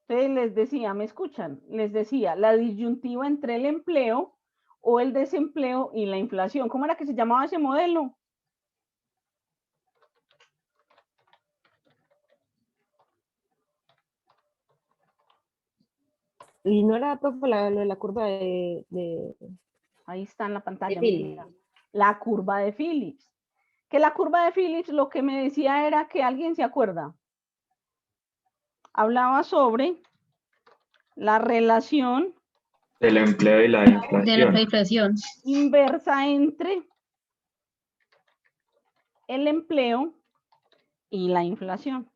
Entonces les decía, ¿me escuchan? Les decía, la disyuntiva entre el empleo o el desempleo y la inflación. ¿Cómo era que se llamaba ese modelo? Y no era profe lo de la curva Ahí está en la pantalla, Phillips. mira, la curva de Phillips. Que la curva de Phillips lo que me decía era que alguien se acuerda. Hablaba sobre la relación del empleo y la inflación. De la inflación. Inversa entre el empleo y la inflación.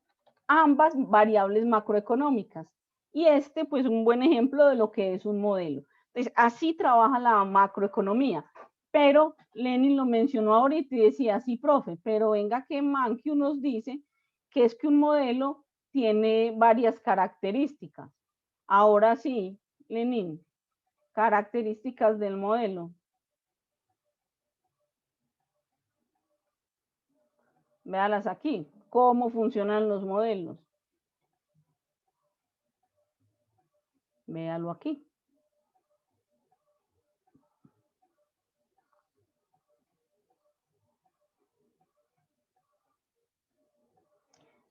Ambas variables macroeconómicas. Y este, pues, un buen ejemplo de lo que es un modelo. Entonces, así trabaja la macroeconomía. Pero Lenin lo mencionó ahorita y decía, sí, profe, pero venga que Mankiw nos dice que es que un modelo tiene varias características. Ahora sí, Lenin, características del modelo. Véalas aquí, cómo funcionan los modelos. Véalo aquí.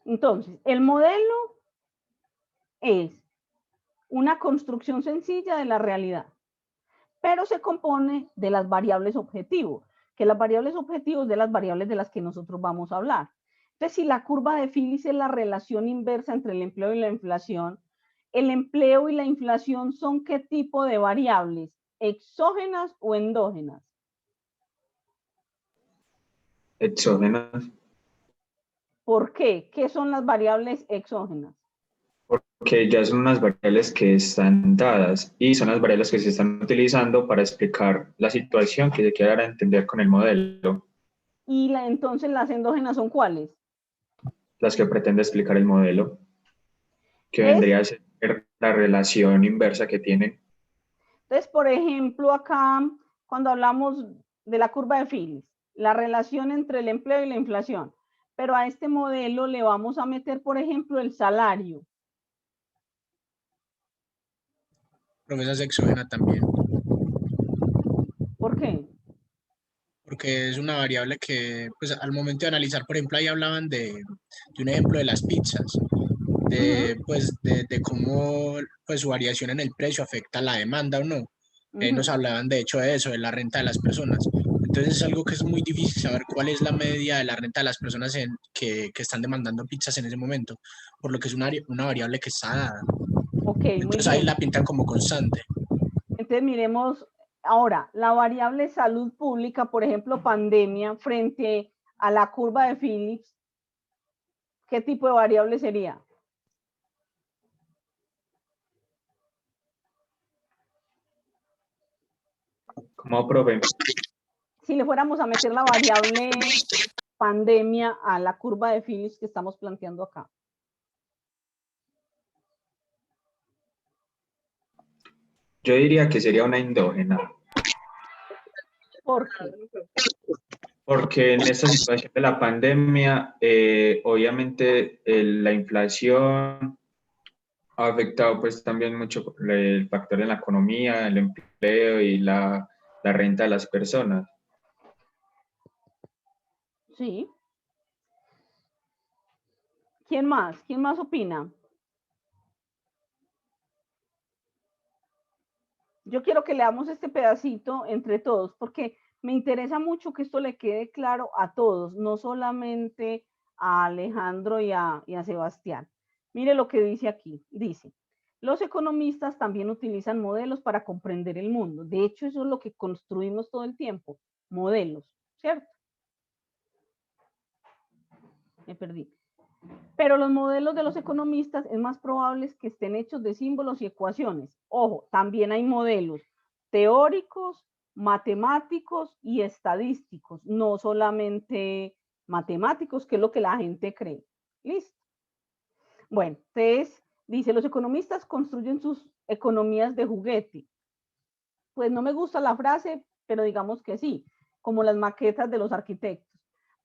Entonces, el modelo es una construcción sencilla de la realidad, pero se compone de las variables objetivos, que las variables objetivos de las variables de las que nosotros vamos a hablar. Entonces, si la curva de Phillips es la relación inversa entre el empleo y la inflación, ¿el empleo y la inflación son qué tipo de variables? ¿Exógenas o endógenas? Exógenas. ¿Por qué? ¿Qué son las variables exógenas? Porque ya son unas variables que están dadas y son las variables que se están utilizando para explicar la situación que se quiere dar a entender con el modelo. Y entonces las endógenas son ¿cuáles? Las que pretende explicar el modelo, que vendría a ser la relación inversa que tienen. Entonces, por ejemplo, acá, cuando hablamos de la curva de Phillips, la relación entre el empleo y la inflación, pero a este modelo le vamos a meter, por ejemplo, el salario. Promesa es exógena también. ¿Por qué? Porque es una variable que, pues, al momento de analizar, por ejemplo, ahí hablaban de un ejemplo de las pizzas, de cómo, pues, su variación en el precio afecta la demanda o no. Nos hablaban, de hecho, de eso, de la renta de las personas. Entonces es algo que es muy difícil saber cuál es la media de la renta de las personas que están demandando pizzas en ese momento, por lo que es una variable que está dada. Ok, muy Entonces bien. ahí la pintan como constante. Entonces miremos ahora la variable salud pública, por ejemplo, pandemia, frente a la curva de Phillips. ¿Qué tipo de variable sería? ¿Cómo, profe? Si le fuéramos a meter la variable pandemia a la curva de Phillips que estamos planteando acá. Yo diría que sería una endógena. ¿Por qué? Porque en esta situación de la pandemia, obviamente la inflación ha afectado pues también mucho el factor en la economía, el empleo y la renta de las personas. Sí. ¿Quién más? ¿Quién más opina? Yo quiero que leamos este pedacito entre todos, porque me interesa mucho que esto le quede claro a todos, no solamente a Alejandro y a Sebastián. Mire lo que dice aquí. Dice, los economistas también utilizan modelos para comprender el mundo. De hecho, eso es lo que construimos todo el tiempo, modelos, ¿cierto? Me perdí. Pero los modelos de los economistas es más probable que estén hechos de símbolos y ecuaciones. Ojo, también hay modelos teóricos, matemáticos y estadísticos, no solamente matemáticos, que es lo que la gente cree. ¿Listo? Bueno, entonces dice, los economistas construyen sus economías de juguete. Pues no me gusta la frase, pero digamos que sí, como las maquetas de los arquitectos.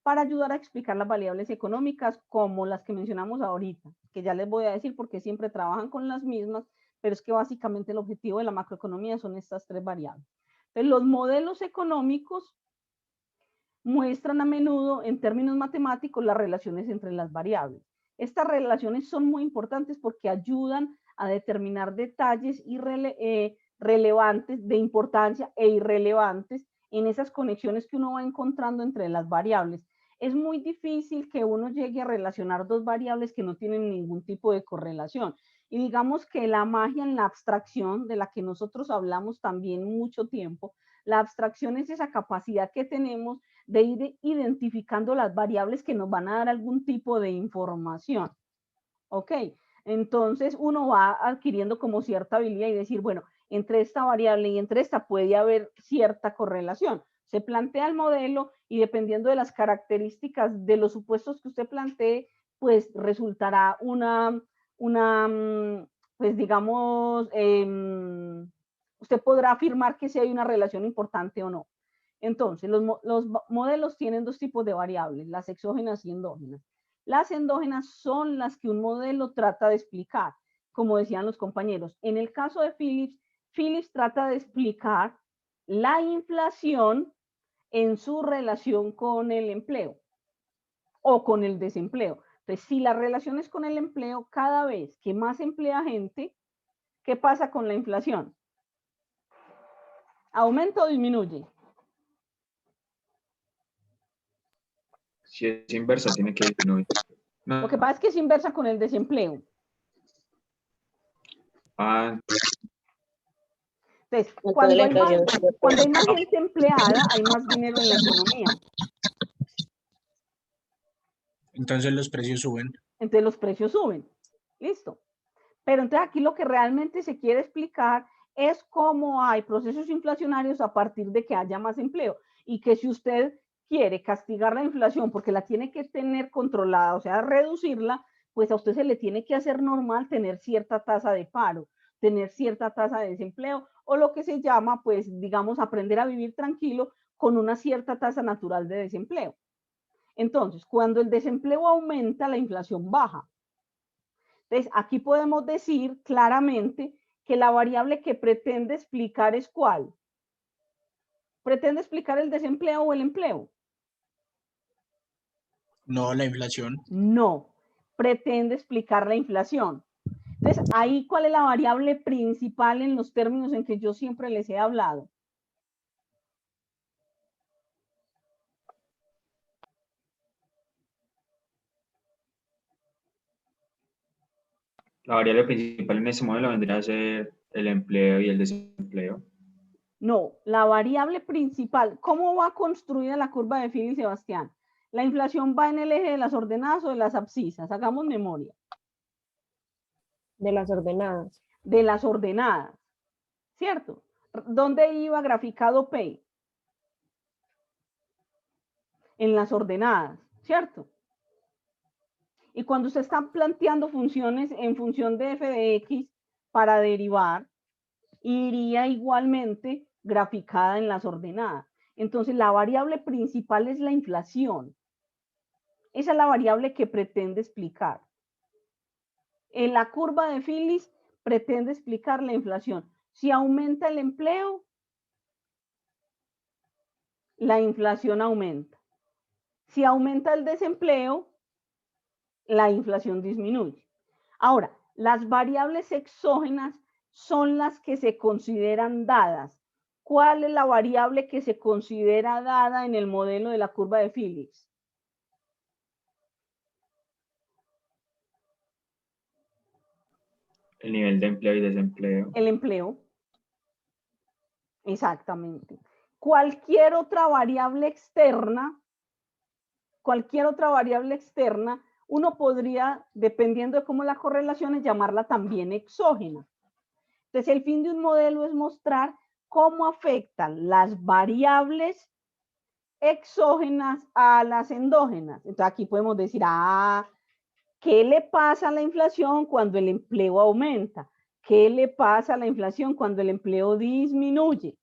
para ayudar a explicar las variables económicas como las que mencionamos ahorita, que ya les voy a decir porque siempre trabajan con las mismas, pero es que básicamente el objetivo de la macroeconomía son estas 3 variables. Entonces, los modelos económicos muestran a menudo en términos matemáticos las relaciones entre las variables. Estas relaciones son muy importantes porque ayudan a determinar detalles relevantes, de importancia e irrelevantes en esas conexiones que uno va encontrando entre las variables. Es muy difícil que uno llegue a relacionar 2 variables que no tienen ningún tipo de correlación. Y digamos que la magia en la abstracción, de la que nosotros hablamos también mucho tiempo, la abstracción es esa capacidad que tenemos de ir identificando las variables que nos van a dar algún tipo de información. ¿Ok? Entonces uno va adquiriendo como cierta habilidad y decir, bueno, entre esta variable y entre esta puede haber cierta correlación. Se plantea el modelo y dependiendo de las características de los supuestos que usted plantee, pues resultará pues digamos, usted podrá afirmar que si hay una relación importante o no. Entonces, los modelos tienen 2 tipos de variables, las exógenas y endógenas. Las endógenas son las que un modelo trata de explicar, como decían los compañeros. En el caso de Phillips, Phillips trata de explicar la inflación en su relación con el empleo o con el desempleo. Entonces, si la relación es con el empleo, cada vez que más emplea gente, ¿qué pasa con la inflación? ¿Aumenta o disminuye? Si es inversa, tiene que disminuir. No. Lo que pasa es que es inversa con el desempleo. Entonces, cuando hay más gente empleada, hay más dinero en la economía. Entonces los precios suben. Entonces los precios suben. Listo. Pero entonces aquí lo que realmente se quiere explicar es cómo hay procesos inflacionarios a partir de que haya más empleo. Y que si usted quiere castigar la inflación porque la tiene que tener controlada, o sea, reducirla, pues a usted se le tiene que hacer normal tener cierta tasa de paro, tener cierta tasa de desempleo, o lo que se llama, pues, digamos, aprender a vivir tranquilo con una cierta tasa natural de desempleo. Entonces, cuando el desempleo aumenta, la inflación baja. Entonces, aquí podemos decir claramente que la variable que pretende explicar es ¿cuál? ¿Pretende explicar el desempleo o el empleo? No, la inflación. No, pretende explicar la inflación. Entonces, ahí, ¿cuál es la variable principal en los términos en que yo siempre les he hablado? La variable principal en ese modelo vendría a ser el empleo y el desempleo. No, la variable principal, ¿cómo va construida la curva de Phil y Sebastián? La inflación va en el eje de las ordenadas o de las abscisas. Hagamos memoria. De las ordenadas. De las ordenadas, ¿cierto? ¿Dónde iba graficado P? En las ordenadas, ¿cierto? Y cuando usted está planteando funciones en función de f de x para derivar, iría igualmente graficada en las ordenadas. Entonces, la variable principal es la inflación. Esa es la variable que pretende explicar. En la curva de Phillips pretende explicar la inflación. Si aumenta el empleo, la inflación aumenta. Si aumenta el desempleo, la inflación disminuye. Ahora, las variables exógenas son las que se consideran dadas. ¿Cuál es la variable que se considera dada en el modelo de la curva de Phillips? El nivel de empleo y desempleo. El empleo. Exactamente. Cualquier otra variable externa, uno podría, dependiendo de cómo la correlación es, llamarla también exógena. Entonces, el fin de un modelo es mostrar cómo afectan las variables exógenas a las endógenas. Entonces, aquí podemos decir, ¿qué le pasa a la inflación cuando el empleo aumenta? ¿Qué le pasa a la inflación cuando el empleo disminuye?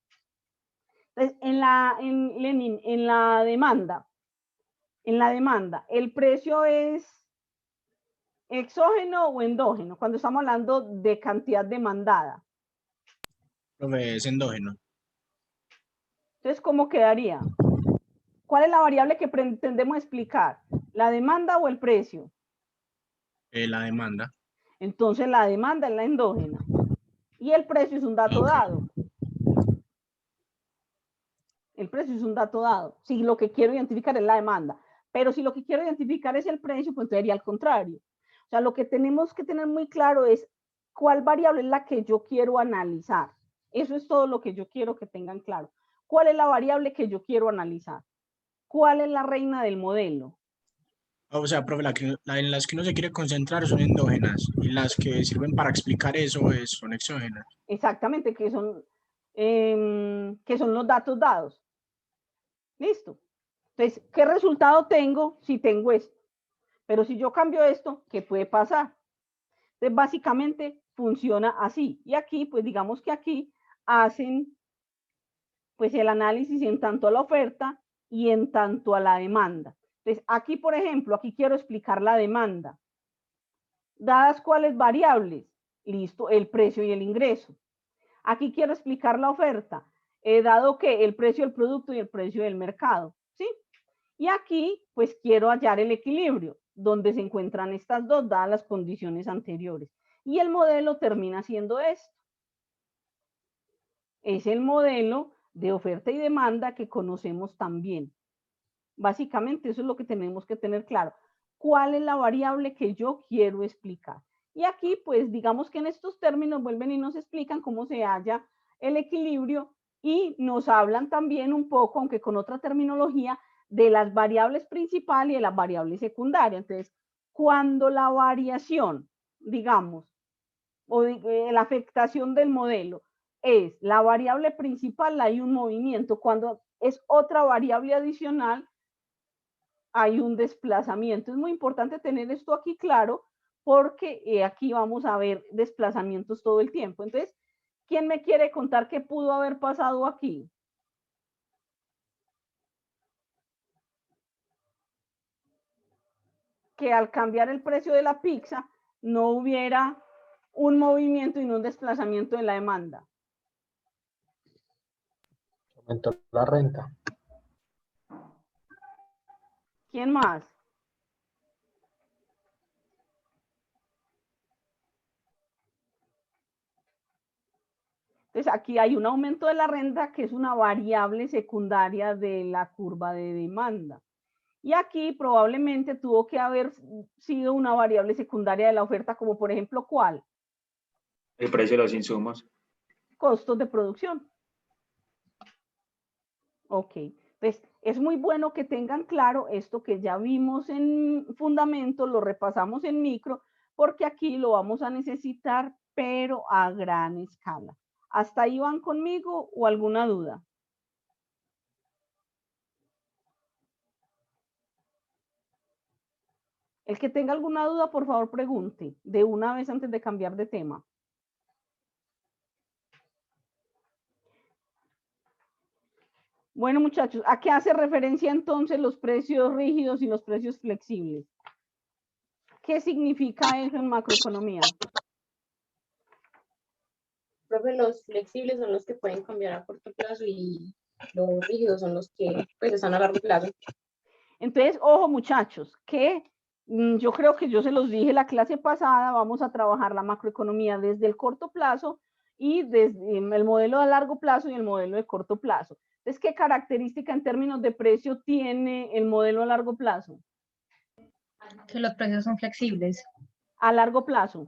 Entonces, en la demanda, En la demanda, ¿el precio es exógeno o endógeno? Cuando estamos hablando de cantidad demandada. Profe, es endógeno. Entonces, ¿cómo quedaría? ¿Cuál es la variable que pretendemos explicar? ¿La demanda o el precio? La demanda. Entonces, la demanda es la endógena. Y el precio es un dato dado. El precio es un dato dado. Si lo que quiero identificar es la demanda. Pero si lo que quiero identificar es el precio, pues sería al contrario. O sea, lo que tenemos que tener muy claro es cuál variable es la que yo quiero analizar. Eso es todo lo que yo quiero que tengan claro. ¿Cuál es la variable que yo quiero analizar? ¿Cuál es la reina del modelo? O sea, profe, en las que uno se quiere concentrar son endógenas y las que sirven para explicar eso son exógenas. Exactamente, que son los datos dados. Listo. Entonces, ¿qué resultado tengo si tengo esto? Pero si yo cambio esto, ¿qué puede pasar? Entonces, básicamente funciona así. Y aquí, pues digamos que aquí hacen pues el análisis en tanto a la oferta y en tanto a la demanda. Entonces, aquí, por ejemplo, aquí quiero explicar la demanda. Dadas cuáles variables, listo, el precio y el ingreso. Aquí quiero explicar la oferta, dado que el precio del producto y el precio del mercado, ¿sí? Y aquí, pues quiero hallar el equilibrio, donde se encuentran estas dos, dadas las condiciones anteriores. Y el modelo termina siendo esto. Es el modelo de oferta y demanda que conocemos también. Básicamente eso es lo que tenemos que tener claro. ¿Cuál es la variable que yo quiero explicar? Y aquí, pues digamos que en estos términos vuelven y nos explican cómo se halla el equilibrio y nos hablan también un poco, aunque con otra terminología, de las variables principales y de las variables secundarias. Entonces, cuando la variación, digamos, o la afectación del modelo es la variable principal, hay un movimiento. Cuando es otra variable adicional, hay un desplazamiento. Es muy importante tener esto aquí claro porque aquí vamos a ver desplazamientos todo el tiempo. Entonces, ¿quién me quiere contar qué pudo haber pasado aquí? Que al cambiar el precio de la pizza no hubiera un movimiento y no un desplazamiento de la demanda. Aumentó la renta. ¿Quién más? Entonces, aquí hay un aumento de la renta que es una variable secundaria de la curva de demanda. Y aquí probablemente tuvo que haber sido una variable secundaria de la oferta, como por ejemplo, ¿cuál? El precio de los insumos. Costos de producción. Ok, pues es muy bueno que tengan claro esto que ya vimos en fundamento, lo repasamos en micro, porque aquí lo vamos a necesitar, pero a gran escala. ¿Hasta ahí van conmigo o alguna duda? El que tenga alguna duda, por favor, pregunte de una vez antes de cambiar de tema. Bueno, muchachos, ¿a qué hace referencia entonces los precios rígidos y los precios flexibles? ¿Qué significa eso en macroeconomía? Profe, los flexibles son los que pueden cambiar a corto plazo y los rígidos son los que pues están a largo plazo. Entonces, ojo muchachos, que yo creo que yo se los dije la clase pasada, vamos a trabajar la macroeconomía desde el corto plazo y desde el modelo de largo plazo y el modelo de corto plazo. Entonces, ¿qué característica en términos de precio tiene el modelo a largo plazo? Que los precios son flexibles. A largo plazo.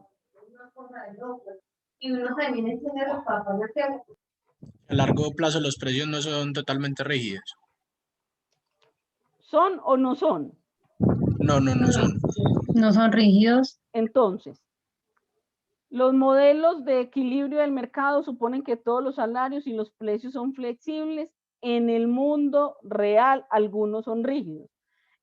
Y uno también tiene los papas de A largo plazo los precios no son totalmente rígidos. ¿Son o no son? No son. No son rígidos. Entonces, los modelos de equilibrio del mercado suponen que todos los salarios y los precios son flexibles. En el mundo real, algunos son rígidos.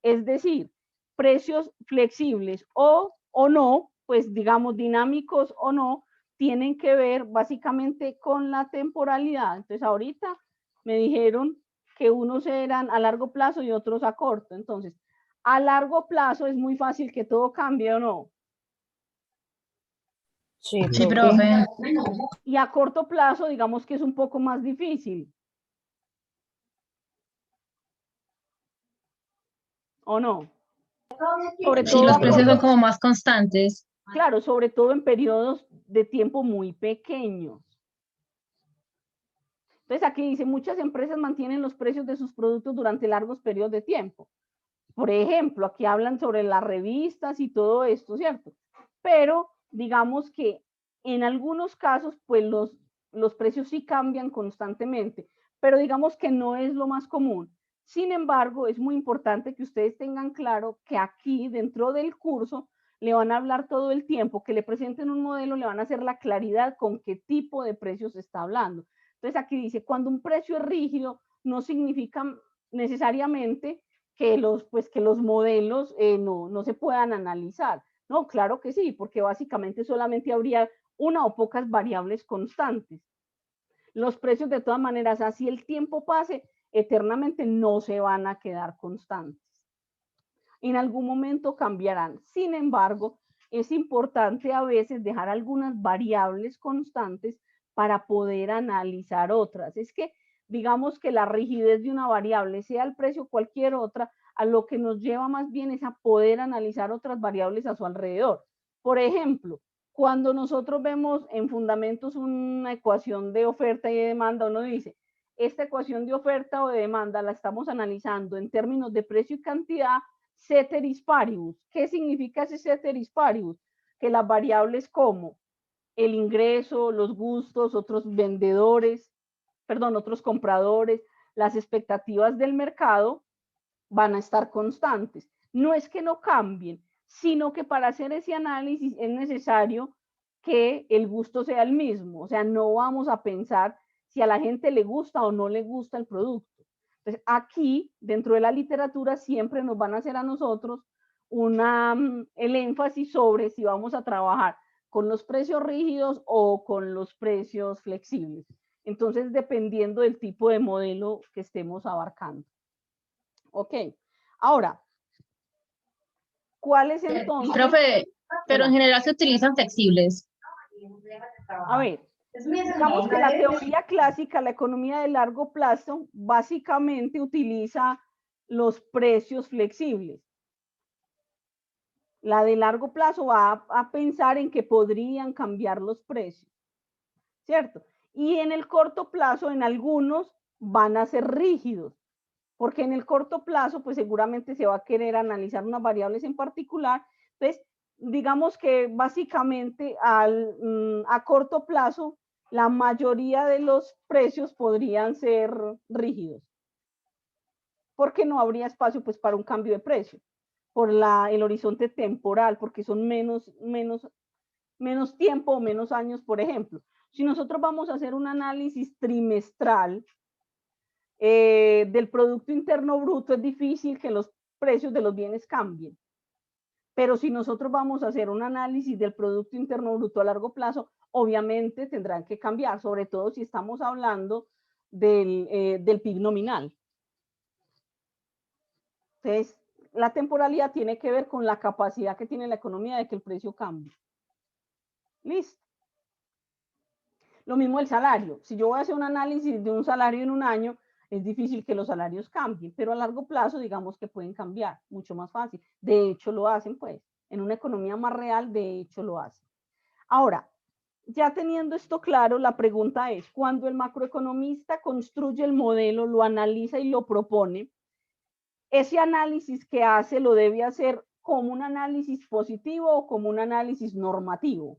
Es decir, precios flexibles o no, pues digamos dinámicos o no, tienen que ver básicamente con la temporalidad. Entonces, ahorita me dijeron que unos eran a largo plazo y otros a corto. Entonces, A largo plazo es muy fácil que todo cambie, ¿o no? Sí, Sí, profe. profe. Y a corto plazo, digamos que es un poco más difícil. ¿O no? Sobre Sí, todo los a precios son corto, como más constantes. claro, sobre todo en periodos de tiempo muy pequeños. Entonces aquí dice, muchas empresas mantienen los precios de sus productos durante largos periodos de tiempo. Por ejemplo, aquí hablan sobre las revistas y todo esto, ¿cierto? Pero digamos que en algunos casos, pues los precios sí cambian constantemente, pero digamos que no es lo más común. Sin embargo, es muy importante que ustedes tengan claro que aquí dentro del curso le van a hablar todo el tiempo, que le presenten un modelo, le van a hacer la claridad con qué tipo de precios se está hablando. Entonces aquí dice, cuando un precio es rígido, no significa necesariamente que los modelos no se puedan analizar. No, claro que sí, porque básicamente solamente habría una o pocas variables constantes. Los precios de todas maneras, así el tiempo pase, eternamente no se van a quedar constantes. En algún momento cambiarán. Sin embargo, es importante a veces dejar algunas variables constantes para poder analizar otras. Es que digamos que la rigidez de una variable, sea el precio o cualquier otra, a lo que nos lleva más bien es a poder analizar otras variables a su alrededor. Por ejemplo, cuando nosotros vemos en fundamentos una ecuación de oferta y de demanda, uno dice, esta ecuación de oferta o de demanda la estamos analizando en términos de precio y cantidad, ceteris paribus. ¿Qué significa ese ceteris paribus? Que las variables como el ingreso, los gustos, otros vendedores, perdón, otros compradores, las expectativas del mercado van a estar constantes. No es que no cambien, sino que para hacer ese análisis es necesario que el gusto sea el mismo. O sea, no vamos a pensar si a la gente le gusta o no le gusta el producto. Entonces, aquí, dentro de la literatura, siempre nos van a hacer a nosotros el énfasis sobre si vamos a trabajar con los precios rígidos o con los precios flexibles. Entonces, dependiendo del tipo de modelo que estemos abarcando. Ok, ahora, ¿cuál es entonces? Profe, pero en Hola. general se utilizan flexibles. A ver, digamos que la teoría clásica, la economía de largo plazo, básicamente utiliza los precios flexibles. La de largo plazo va a pensar en que podrían cambiar los precios, ¿cierto? Y en el corto plazo, en algunos, van a ser rígidos, porque en el corto plazo, pues seguramente se va a querer analizar unas variables en particular. Entonces, digamos que básicamente a corto plazo, la mayoría de los precios podrían ser rígidos, porque no habría espacio pues para un cambio de precio, por el horizonte temporal, porque son menos tiempo o menos años, por ejemplo. Si nosotros vamos a hacer un análisis trimestral, del Producto Interno Bruto, es difícil que los precios de los bienes cambien. Pero si nosotros vamos a hacer un análisis del Producto Interno Bruto a largo plazo, obviamente tendrán que cambiar, sobre todo si estamos hablando del PIB nominal. Entonces, la temporalidad tiene que ver con la capacidad que tiene la economía de que el precio cambie. Listo. Lo mismo el salario. Si yo voy a hacer un análisis de un salario en un año, es difícil que los salarios cambien, pero a largo plazo digamos que pueden cambiar, mucho más fácil. De hecho lo hacen pues, en una economía más real, de hecho lo hacen. Ahora, ya teniendo esto claro, la pregunta es, cuando el macroeconomista construye el modelo, lo analiza y lo propone, ese análisis que hace lo debe hacer como un análisis positivo o como un análisis normativo.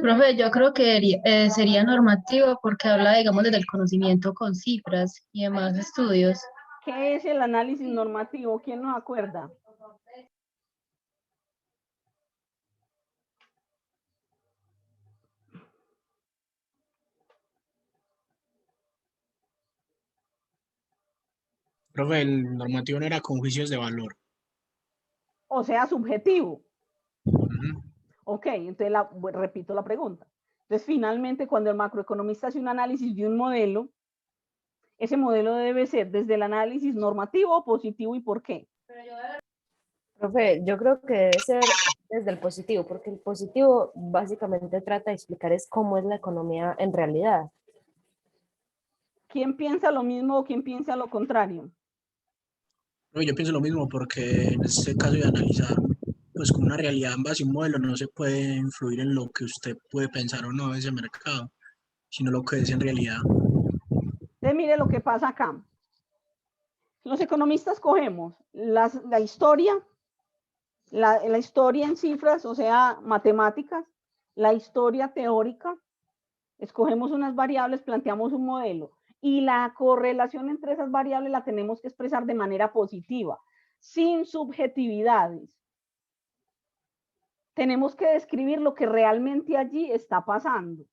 Profe, yo creo que sería normativo porque habla, digamos, desde el conocimiento con cifras y demás estudios. ¿Qué es el análisis normativo? ¿Quién nos acuerda? Profe, el normativo no era con juicios de valor. O sea, subjetivo. Ujú. Ok, entonces repito la pregunta. Entonces, finalmente, cuando el macroeconomista hace un análisis de un modelo, ese modelo debe ser desde el análisis normativo o positivo, ¿y por qué? Profe, yo creo que debe ser desde el positivo, porque el positivo básicamente trata de explicar es cómo es la economía en realidad. ¿Quién piensa lo mismo o quién piensa lo contrario? No, yo pienso lo mismo porque en este caso de analizar pues como una realidad en base a un modelo no se puede influir en lo que usted puede pensar o no de ese mercado, sino lo que es en realidad. Entonces, mire lo que pasa acá. Los economistas cogemos la historia, la historia en cifras, o sea, matemáticas, la historia teórica, escogemos unas variables, planteamos un modelo y la correlación entre esas variables la tenemos que expresar de manera positiva, sin subjetividades. Tenemos que describir lo que realmente allí está pasando.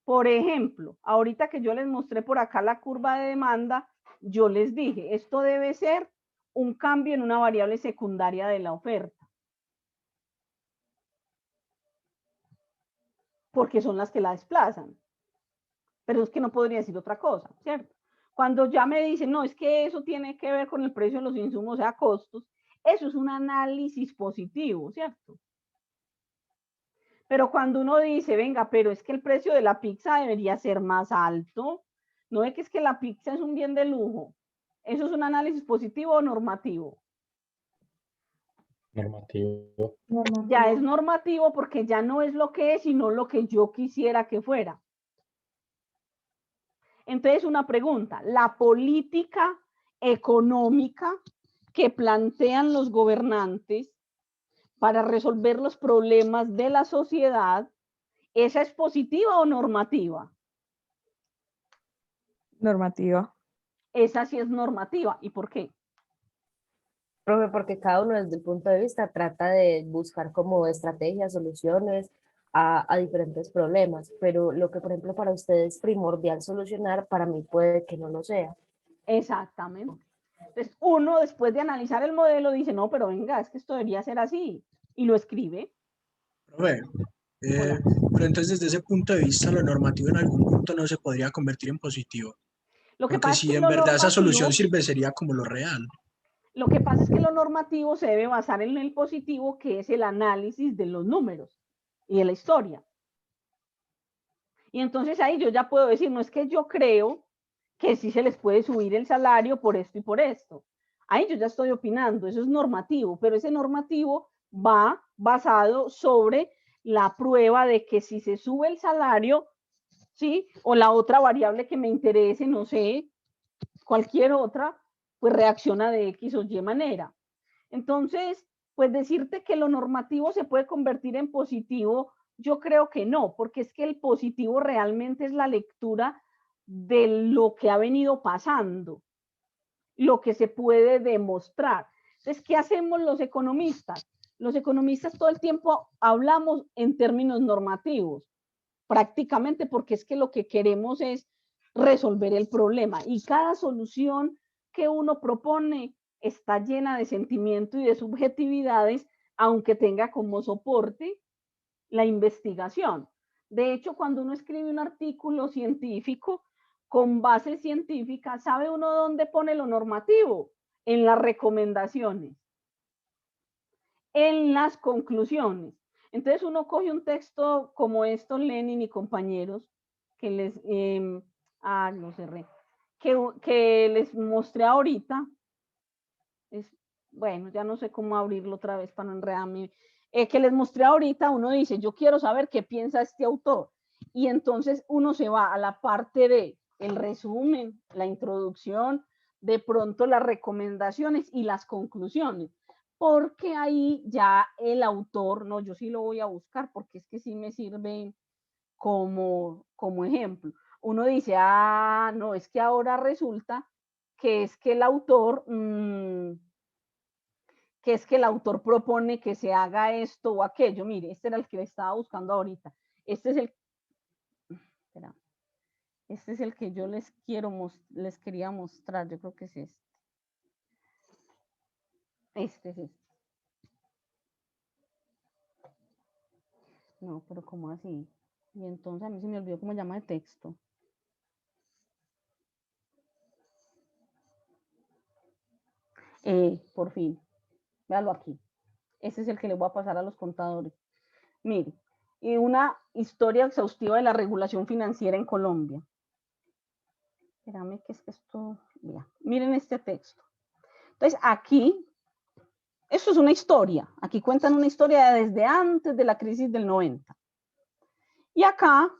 Por ejemplo, ahorita que yo les mostré por acá la curva de demanda, yo les dije, esto debe ser un cambio en una variable secundaria de la oferta. Porque son las que la desplazan. Pero es que no podría decir otra cosa, ¿cierto? Cuando ya me dicen, no, es que eso tiene que ver con el precio de los insumos, o sea, costos, eso es un análisis positivo, ¿cierto? Pero cuando uno dice, venga, pero es que el precio de la pizza debería ser más alto, no es que la pizza es un bien de lujo, ¿eso es un análisis positivo o normativo? Normativo. Ya es normativo porque ya no es lo que es, sino lo que yo quisiera que fuera. Entonces, una pregunta, ¿la política económica que plantean los gobernantes para resolver los problemas de la sociedad, esa es positiva o normativa? Normativa. Esa sí es normativa. ¿Y por qué? Profe, porque cada uno desde el punto de vista trata de buscar como estrategias, soluciones a diferentes problemas, pero lo que por ejemplo para ustedes es primordial solucionar, para mí puede que no lo sea. Exactamente. Entonces, uno después de analizar el modelo dice, no, pero venga, es que esto debería ser así. Y lo escribe. Profe, pero entonces desde ese punto de vista lo normativo en algún punto no se podría convertir en positivo, Lo que porque pasa es si que en lo verdad esa solución normativo, sirve sería como lo real. lo que pasa es que lo normativo se debe basar en el positivo, que es el análisis de los números y de la historia. Y entonces ahí yo ya puedo decir, no es que yo creo que sí se les puede subir el salario por esto y por esto. Ahí yo ya estoy opinando, eso es normativo, pero ese normativo va basado sobre la prueba de que si se sube el salario, ¿sí? O la otra variable que me interese, no sé, cualquier otra, pues reacciona de X o Y manera. Entonces, pues decirte que lo normativo se puede convertir en positivo, yo creo que no, porque es que el positivo realmente es la lectura de lo que ha venido pasando, lo que se puede demostrar. Entonces, ¿qué hacemos los economistas? Los economistas todo el tiempo hablamos en términos normativos, prácticamente porque es que lo que queremos es resolver el problema y cada solución que uno propone está llena de sentimiento y de subjetividades, aunque tenga como soporte la investigación. De hecho, cuando uno escribe un artículo científico con base científica, ¿sabe uno dónde pone lo normativo? En las recomendaciones, en las conclusiones. Entonces uno coge un texto como esto, Lenin y compañeros, que les, lo cerré, que les mostré ahorita. Bueno, ya no sé cómo abrirlo otra vez para no enredarme. Que les mostré ahorita, uno dice, yo quiero saber qué piensa este autor. Y entonces uno se va a la parte de el resumen, la introducción, de pronto las recomendaciones y las conclusiones. Porque ahí ya el autor, no, yo sí lo voy a buscar porque es que sí me sirve como ejemplo. Uno dice, no, es que ahora resulta que es que el autor, propone que se haga esto o aquello. Mire, este era el que le estaba buscando ahorita. Este es el que yo les quería mostrar. Yo creo que es este. Este es este. No, pero ¿cómo así? Y entonces a mí se me olvidó cómo llama el texto. Por fin, véalo aquí. Ese es el que le voy a pasar a los contadores. Mire, una historia exhaustiva de la regulación financiera en Colombia. Espérame, que es que esto, mira, miren este texto. Entonces, aquí, esto es una historia. Aquí cuentan una historia desde antes de la crisis del 90. Y acá,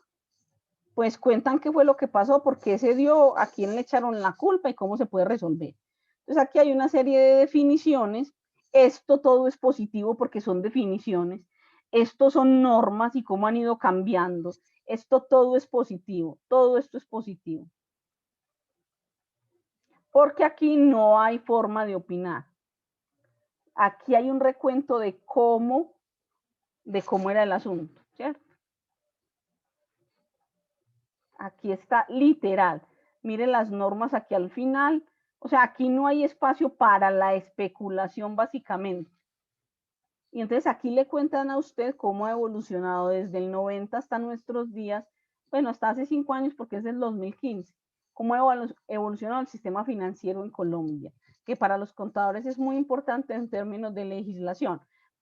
pues cuentan qué fue lo que pasó, por qué se dio, a quién le echaron la culpa y cómo se puede resolver. Entonces, aquí hay una serie de definiciones. Esto todo es positivo porque son definiciones. Estos son normas y cómo han ido cambiando. Esto todo es positivo. Todo esto es positivo. Porque aquí no hay forma de opinar. Aquí hay un recuento de cómo era el asunto, ¿cierto? Aquí está literal. Miren las normas aquí al final. O sea, aquí no hay espacio para la especulación básicamente. Y entonces aquí le cuentan a usted cómo ha evolucionado desde el 90 hasta nuestros días, bueno, hasta hace 5 años porque es del 2015, cómo ha evolucionado el sistema financiero en Colombia, que para los contadores es muy importante en términos de legislación.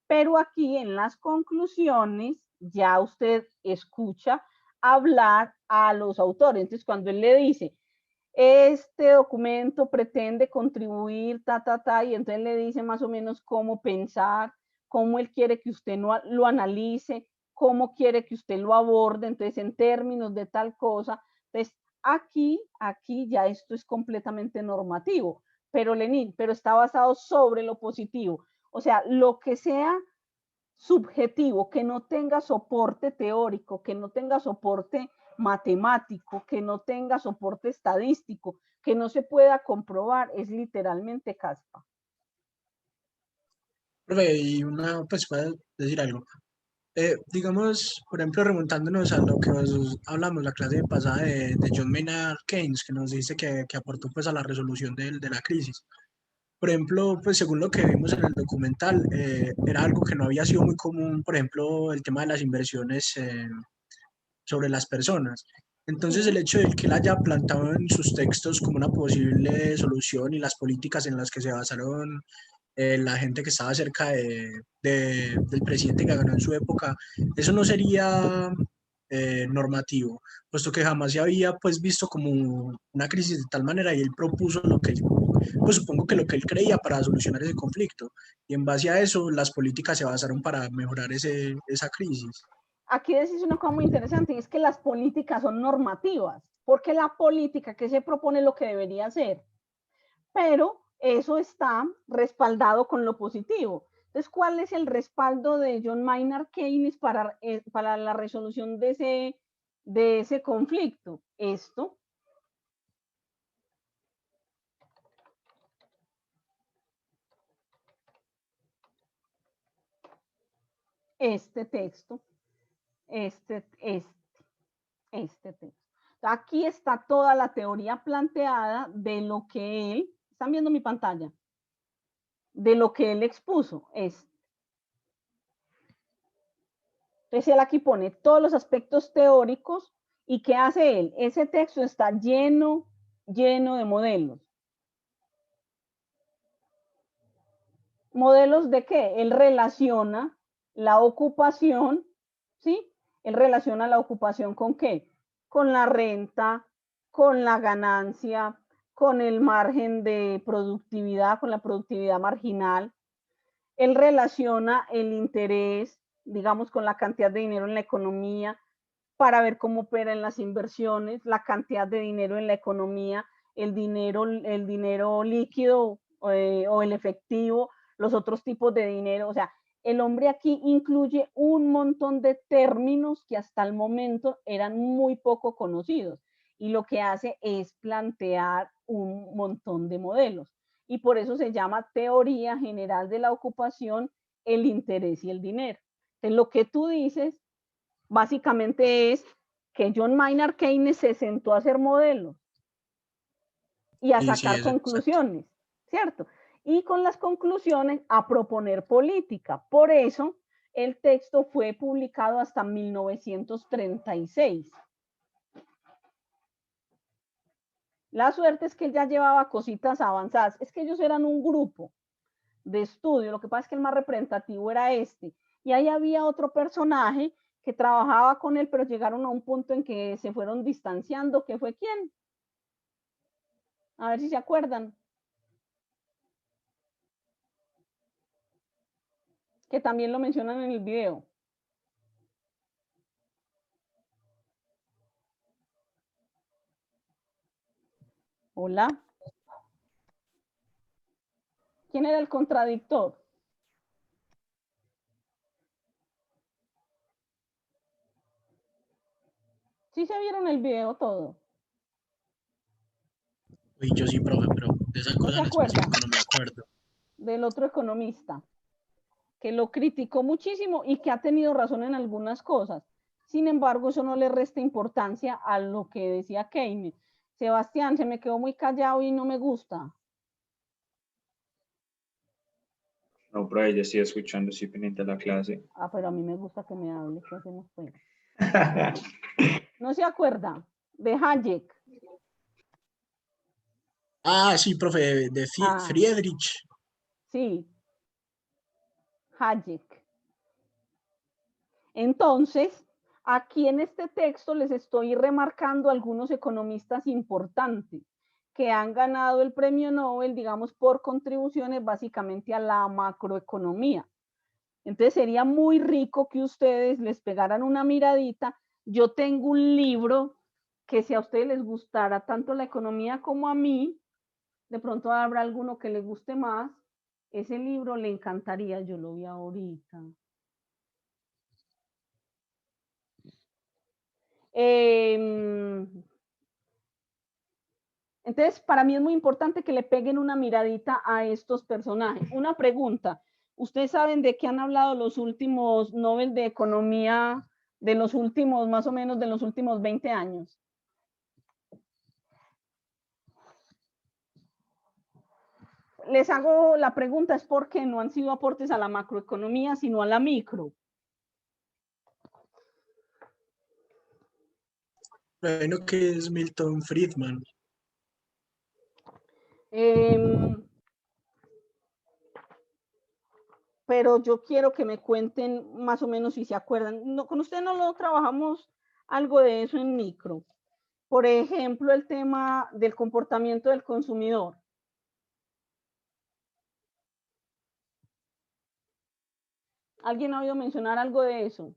Pero aquí en las conclusiones ya usted escucha hablar a los autores. Entonces cuando él le dice, este documento pretende contribuir, y entonces le dice más o menos cómo pensar, cómo él quiere que usted lo analice, cómo quiere que usted lo aborde, entonces en términos de tal cosa. Entonces aquí ya esto es completamente normativo, pero Lenín, pero está basado sobre lo positivo. O sea, lo que sea subjetivo, que no tenga soporte teórico, que no tenga soporte matemático, que no tenga soporte estadístico, que no se pueda comprobar, es literalmente caspa. Profe, y una, pues puede decir algo. Digamos, por ejemplo, remontándonos a lo que hablamos la clase pasada de John Maynard Keynes, que nos dice que aportó pues a la resolución de la crisis. Por ejemplo, pues según lo que vimos en el documental, era algo que no había sido muy común, por ejemplo, el tema de las inversiones sobre las personas. Entonces, el hecho de que él haya plantado en sus textos como una posible solución y las políticas en las que se basaron la gente que estaba cerca del presidente que ganó en su época, eso no sería normativo, puesto que jamás se había pues visto como una crisis de tal manera y él propuso lo que él, pues supongo que lo que él creía para solucionar ese conflicto y en base a eso las políticas se basaron para mejorar esa crisis. Aquí decís una cosa muy interesante y es que las políticas son normativas, porque la política que se propone es lo que debería ser, pero eso está respaldado con lo positivo. Entonces, ¿cuál es el respaldo de John Maynard Keynes para la resolución de ese conflicto? Esto. Este texto. Este texto. Aquí está toda la teoría planteada de lo que él, ¿están viendo mi pantalla? De lo que él expuso. Entonces él aquí pone todos los aspectos teóricos y ¿qué hace él? Ese texto está lleno de modelos. ¿Modelos de qué? Él relaciona la ocupación, ¿sí? Él relaciona la ocupación ¿con qué? Con la renta, con la ganancia, con el margen de productividad, con la productividad marginal. Él relaciona el interés, digamos, con la cantidad de dinero en la economía para ver cómo operan las inversiones, la cantidad de dinero en la economía, el dinero líquido o el efectivo, los otros tipos de dinero. O sea, el hombre aquí incluye un montón de términos que hasta el momento eran muy poco conocidos y lo que hace es plantear un montón de modelos. Y por eso se llama teoría general de la ocupación, el interés y el dinero. Entonces, lo que tú dices básicamente es que John Maynard Keynes se sentó a hacer modelos y a sacar conclusiones, ¿cierto? Y con las conclusiones a proponer política. Por eso el texto fue publicado hasta 1936. La suerte es que él ya llevaba cositas avanzadas. Es que ellos eran un grupo de estudio. Lo que pasa es que el más representativo era este. Y ahí había otro personaje que trabajaba con él, pero llegaron a un punto en que se fueron distanciando. ¿Qué fue quién? A ver si se acuerdan. Que también lo mencionan en el video. Hola. ¿Quién era el contradictor? ¿Sí se vieron el video todo? Uy, yo sí, profe, pero de esa ¿No cosa se en acuerda? específico no me acuerdo. Del otro economista, que lo criticó muchísimo y que ha tenido razón en algunas cosas. Sin embargo, eso no le resta importancia a lo que decía Keynes. Sebastián, se me quedó muy callado y no me gusta. No, pero yo estoy escuchando, estoy pendiente de la clase. Ah, pero a mí me gusta que me hable. ¿Qué hacemos pues? ¿No se acuerda? De Hayek. Ah, sí, profe, de Ah. Friedrich. Sí. Hayek. Entonces, aquí en este texto les estoy remarcando algunos economistas importantes que han ganado el premio Nobel, digamos, por contribuciones básicamente a la macroeconomía. Entonces sería muy rico que ustedes les pegaran una miradita. Yo tengo un libro que si a ustedes les gustara tanto la economía como a mí, de pronto habrá alguno que les guste más. Ese libro le encantaría, yo lo vi ahorita. Entonces, para mí es muy importante que le peguen una miradita a estos personajes. Una pregunta, ¿ustedes saben de qué han hablado los últimos Nobel de Economía de los últimos, más o menos, de los últimos 20 años? Les hago la pregunta, es porque no han sido aportes a la macroeconomía, sino a la micro. Bueno, que es Milton Friedman. Pero yo quiero que me cuenten más o menos si se acuerdan. No, con usted no lo trabajamos algo de eso en micro. Por ejemplo, el tema del comportamiento del consumidor. ¿Alguien ha oído mencionar algo de eso?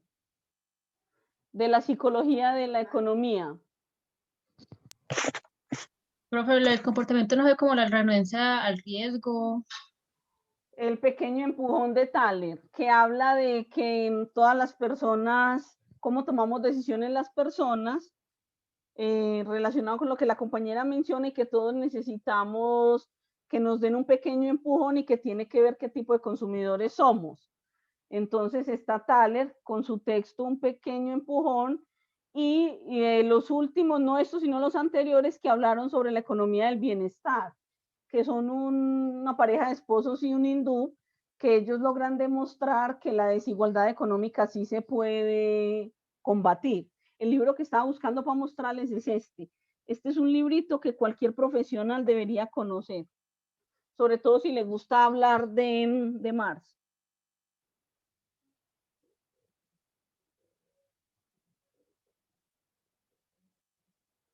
De la psicología de la economía. Profe, el comportamiento no es como la renuencia al riesgo. El pequeño empujón de Thaler, que habla de que todas las personas, cómo tomamos decisiones las personas, relacionado con lo que la compañera menciona y que todos necesitamos que nos den un pequeño empujón y que tiene que ver qué tipo de consumidores somos. Entonces está Thaler con su texto Un pequeño empujón y los últimos, no estos, sino los anteriores que hablaron sobre la economía del bienestar, que son una pareja de esposos y un hindú, que ellos logran demostrar que la desigualdad económica sí se puede combatir. El libro que estaba buscando para mostrarles es este. Este es un librito que cualquier profesional debería conocer, sobre todo si le gusta hablar de Marx.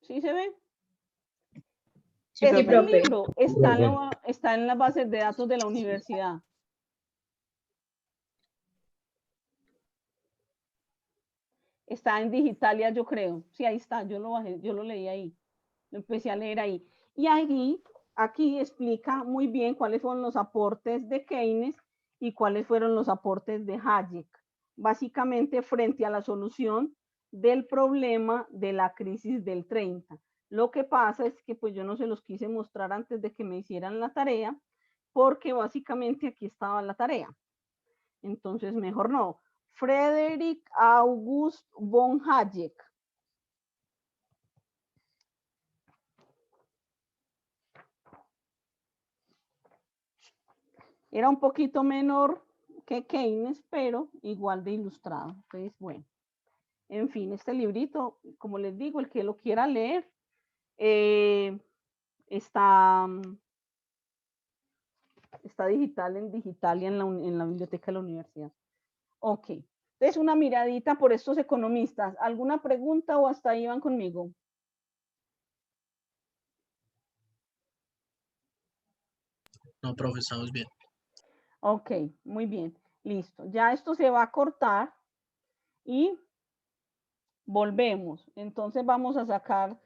¿Sí se ve? Sí, Este profe. libro está en las bases de datos de la universidad. Está en Digitalia, yo creo. Sí, ahí está, yo lo bajé, yo lo leí ahí. Lo empecé a leer ahí. Y ahí, aquí explica muy bien cuáles fueron los aportes de Keynes y cuáles fueron los aportes de Hayek. Básicamente frente a la solución del problema de la crisis del 30. Lo que pasa es que pues yo no se los quise mostrar antes de que me hicieran la tarea, porque básicamente aquí estaba la tarea. Entonces, mejor no. Friedrich August von Hayek. Era un poquito menor que Keynes, pero igual de ilustrado. Entonces, bueno, en fin, este librito, como les digo, el que lo quiera leer, está digital en Digitalia en la biblioteca de la universidad. Ok, entonces una miradita por estos economistas. ¿Alguna pregunta o hasta ahí van conmigo? No, profe, estamos bien. Ok, muy bien, listo. Ya esto se va a cortar y volvemos. Entonces vamos a sacar,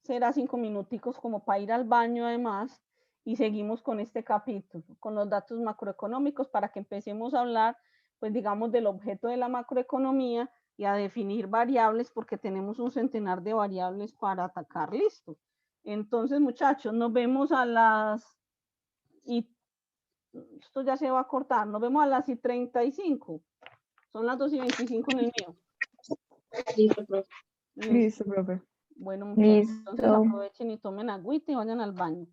será 5 minuticos como para ir al baño además, y seguimos con este capítulo, con los datos macroeconómicos para que empecemos a hablar, pues digamos, del objeto de la macroeconomía y a definir variables porque tenemos un centenar de variables para atacar. Listo. Entonces, muchachos, nos vemos a las... Y esto ya se va a cortar. Nos vemos a las y 35. Son las 2:25 en el mío. Listo, profe. Listo. Listo, profe. Bueno, muchachos, entonces Listo. aprovechen y tomen agüita y vayan al baño.